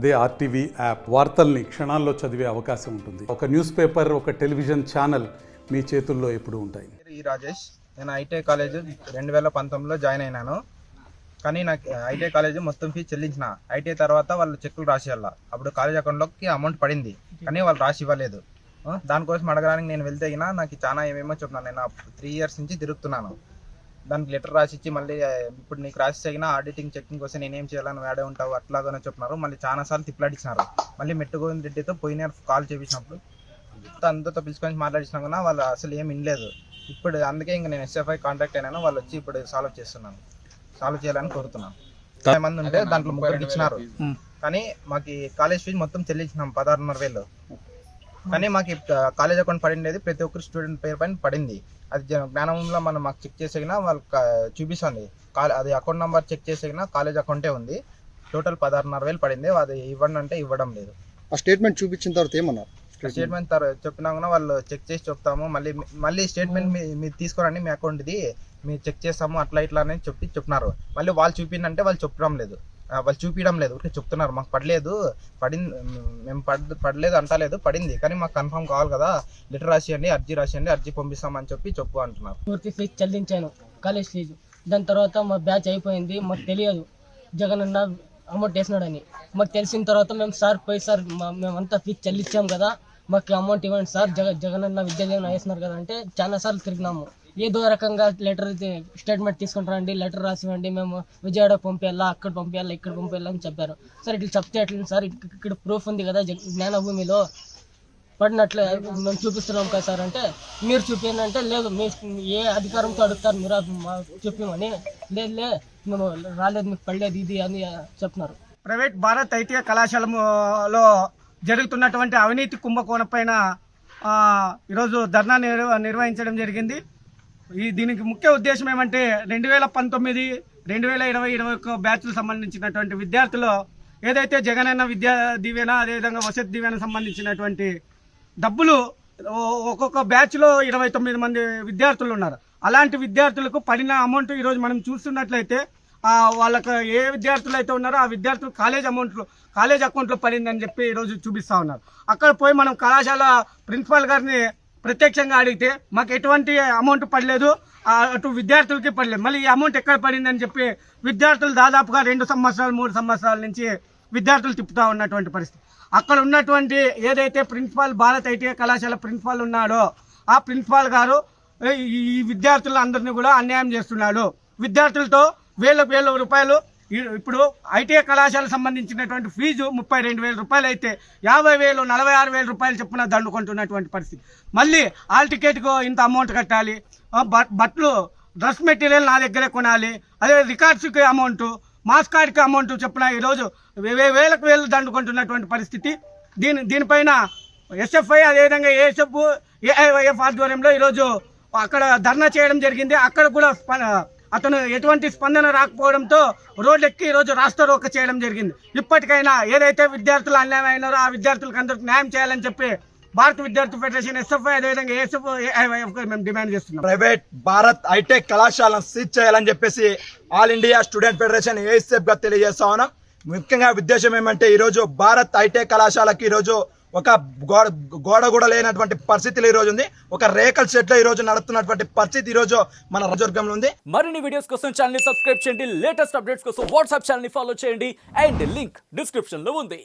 అదే RTV app వార్తల్ని క్షణాల్లో చదివే అవకాశం ఉంటుంది. ఒక న్యూస్ పేపర్, ఒక టెలివిజన్ ఛానల్ మీ చేతుల్లో ఎప్పుడూ ఉంటాయి. ఈ రాజేష్, నేను ఐటీఐ కాలేజ్ 2019లో జాయిన్ అయినాను. కానీ నాకు ఐటీఐ కాలేజ్ మొత్తం ఫీజు చెల్లించిన. ఐటీఐ తర్వాత వాళ్ళు చెక్కులు రాసేయాల. అప్పుడు కాలేజ్ అకౌంట్లోకి అమౌంట్ పడింది, కానీ వాళ్ళు రాసి ఇవ్వలేదు. దానికోసం అడగడానికి నేను వెళ్తే నాకు చాలా ఏమేమో చెప్తున్నాను. నేను 3 years నుంచి తిరుగుతున్నాను. దానికి లెటర్ రాసిచ్చి మళ్ళీ ఇప్పుడు నీకు రాసి తగిన ఆడిటింగ్ చెక్కింగ్ కోసం నేనేం చేయాలని వేడే ఉంటావు అట్లాగానే చెప్తున్నారు. మళ్ళీ చాలాసార్లు తిప్పలాడించినారు. మళ్ళీ మెట్టుగోవింద్ రెడ్డితో పోయిన కాల్ చేపించినప్పుడు అందరితో పిలుచుకొని మాట్లాడించినా కూడా వాళ్ళు అసలు ఏం వినలేదు. ఇప్పుడు అందుకే ఇంకా నేను SFI కాంటాక్ట్ అయినాను. వాళ్ళు వచ్చి ఇప్పుడు సాల్వ్ చేయాలని కోరుతున్నాను. 50 మంది ఉంటే దాంట్లో 3 ఇచ్చినారు. కానీ మాకు కాలేజ్ ఫీజు మొత్తం చెల్లించినాం 16,500. కానీ మాకు కాలేజ్ అకౌంట్ పడింది, ప్రతి ఒక్కరు స్టూడెంట్ పేరు పైన పడింది. అది జ్ఞానంలో మనం మాకు చెక్ చేసేగినా వాళ్ళకి చూపిస్తుంది. అది అకౌంట్ నెంబర్ చెక్ చేసేగినా కాలేజ్ అకౌంటే ఉంది. టోటల్ 16,500 పడింది. అది ఇవ్వండి అంటే ఇవ్వడం లేదు. ఆ స్టేట్మెంట్ చూపించిన తర్వాత ఏమన్నారు? స్టేట్మెంట్ చెప్పినా కూడా వాళ్ళు చెక్ చేసి చెప్తాము, మళ్ళీ స్టేట్మెంట్ మీరు తీసుకోరండి, మీ అకౌంట్ ఇది మీరు చెక్ చేస్తాము అట్లా ఇట్లా అని చెప్పినారు. మళ్ళీ వాళ్ళు చూపిందంటే వాళ్ళు చూపించడం లేదు, చెప్తున్నారు మాకు మేము పడలేదు అంటలేదు, పడింది కానీ మాకు కన్ఫర్మ్ కావాలి కదా, లెటర్ రాసియండి, అర్జీ పంపిస్తామని చెప్పు అంటున్నారు. పూర్తి ఫీజు చెల్లించాను, కాలేజ్ ఫీజు. దాని తర్వాత మా బ్యాచ్ అయిపోయింది. మాకు తెలియదు జగన్ అన్న అమౌంట్ వేసినాడని. మాకు తెలిసిన తర్వాత మేము సార్ పోయి సార్ మేమంతా ఫీజు చెల్లించాం కదా, మాకు అమౌంట్ ఇవ్వండి సార్, జగన్ అన్న విద్యాలయం వేసినారు కదా అంటే చాలాసార్లు తిరిగినాము. ఏదో రకంగా లెటర్ స్టేట్మెంట్ తీసుకుంటారండి, లెటర్ రాసివ్వండి, మేము విజయవాడ పంపించాలా, అక్కడ పంపించాలా, ఇక్కడ పంపించాలా అని చెప్పారు. సార్ ఇట్లా చెప్తే ఎట్లా సార్, ఇక్కడ ప్రూఫ్ ఉంది కదా జ్ఞానభూమిలో పడినట్లు మేము చూపిస్తున్నాం కదా సార్ అంటే, మీరు చూపించండి అంటే లేదు, మీ ఏ అధికారంతో అడుగుతారు మీరు చూపించమని, లేదు మేము రాలేదు, మీకు పడలేదు ఇది అని చెప్తున్నారు. ప్రైవేట్ భారత్ ఐటీఐ కళాశాలలో జరుగుతున్నటువంటి అవినీతి కుంభకోణం పైన ఈరోజు ధర్నా నిర్వహించడం జరిగింది. దీనికి ముఖ్య ఉద్దేశం ఏమంటే 2019, 2020, 2021 బ్యాచ్లకు సంబంధించినటువంటి విద్యార్థులు ఏదైతే జగనన్న విద్యా దీవెన, అదేవిధంగా వసతి దీవెన సంబంధించినటువంటి డబ్బులు ఒక్కొక్క బ్యాచ్లో 29 మంది విద్యార్థులు ఉన్నారు. అలాంటి విద్యార్థులకు పడిన అమౌంట్ ఈరోజు మనం చూస్తున్నట్లయితే వాళ్ళకు ఏ విద్యార్థులు అయితే ఉన్నారో ఆ విద్యార్థులు కాలేజ్ అకౌంట్లో పడిందని చెప్పి ఈరోజు చూపిస్తూ ఉన్నారు. అక్కడ పోయి మనం కళాశాల ప్రిన్సిపాల్ గారిని ప్రత్యక్షంగా అడిగితే మాకు ఎటువంటి అమౌంట్ పడలేదు, అటు విద్యార్థులకి పడలేదు, మళ్ళీ ఈ అమౌంట్ ఎక్కడ పడిందని చెప్పి విద్యార్థులు దాదాపుగా 2 సంవత్సరాలు 3 సంవత్సరాల నుంచి విద్యార్థులు తిప్పుతూ ఉన్నటువంటి పరిస్థితి. అక్కడ ఉన్నటువంటి ఏదైతే ప్రిన్సిపాల్ భారత్ ఐటీఐ కళాశాల ప్రిన్సిపాల్ ఉన్నాడో ఆ ప్రిన్సిపాల్ గారు ఈ విద్యార్థులందరినీ కూడా అన్యాయం చేస్తున్నాడు. విద్యార్థులతో వేల రూపాయలు, ఇప్పుడు ఐటీఐ కళాశాలకు సంబంధించినటువంటి ఫీజు 32,000 రూపాయలు అయితే 50,000, 46,000 రూపాయలు చొప్పున దండుకుంటున్నటువంటి పరిస్థితి. మళ్ళీ హాల్ టికెట్కు ఇంత అమౌంట్ కట్టాలి, బట్టలు డ్రెస్ మెటీరియల్ నా దగ్గరే కొనాలి, అదే రికార్డ్స్కి అమౌంట్, మాస్ కార్డ్కి అమౌంట్ చొప్పున ఈరోజు వేలకు దండుకుంటున్నటువంటి పరిస్థితి. దీనిపైన SFI అదేవిధంగా ASF, AIYF ఆధ్వర్యంలో ఈరోజు అక్కడ ధర్నా చేయడం జరిగింది. అక్కడ కూడా అతను ఎటువంటి స్పందన రాకపోవడంతో రోడ్లెక్కి ఈరోజు రాస్తారోక చేయడం జరిగింది. ఇప్పటికైనా ఏదైతే విద్యార్థులు అన్యాయం అయినారో ఆ విద్యార్థులకు అందరికి న్యాయం చేయాలని చెప్పి భారత విద్యార్థి ఫెడరేషన్, SFI అదేవిధంగా ASF, AIYF మేము డిమాండ్ చేస్తున్నాం. ప్రైవేట్ భారత్ ఐటెక్ కళాశాలను సీజ్ చేయాలని చెప్పేసి all India student federation ASF గా తెలియజేస్తా ఉన్నాం. ముఖ్యంగా ఉద్దేశం ఏమంటే ఈరోజు భారత్ ఐటెక్ కళాశాలకి ఈరోజు ఒక గోడ కూడా లేనటువంటి పరిస్థితులు ఈ రోజు ఉంది. ఒక రేకల్ షెడ్ లో ఈ రోజు నడుస్తున్నటువంటి పరిస్థితి ఈ రోజు మన రాజవర్గంలో ఉంది. మరిన్ని వీడియోస్ కోసం ఛానల్ ని సబ్స్క్రైబ్ చేయండి, లేటెస్ట్ అప్డేట్స్ కోసం వాట్సాప్ ఛానల్ ని ఫాలో చేయండి, అండ్ లింక్ డిస్క్రిప్షన్ లో ఉంది.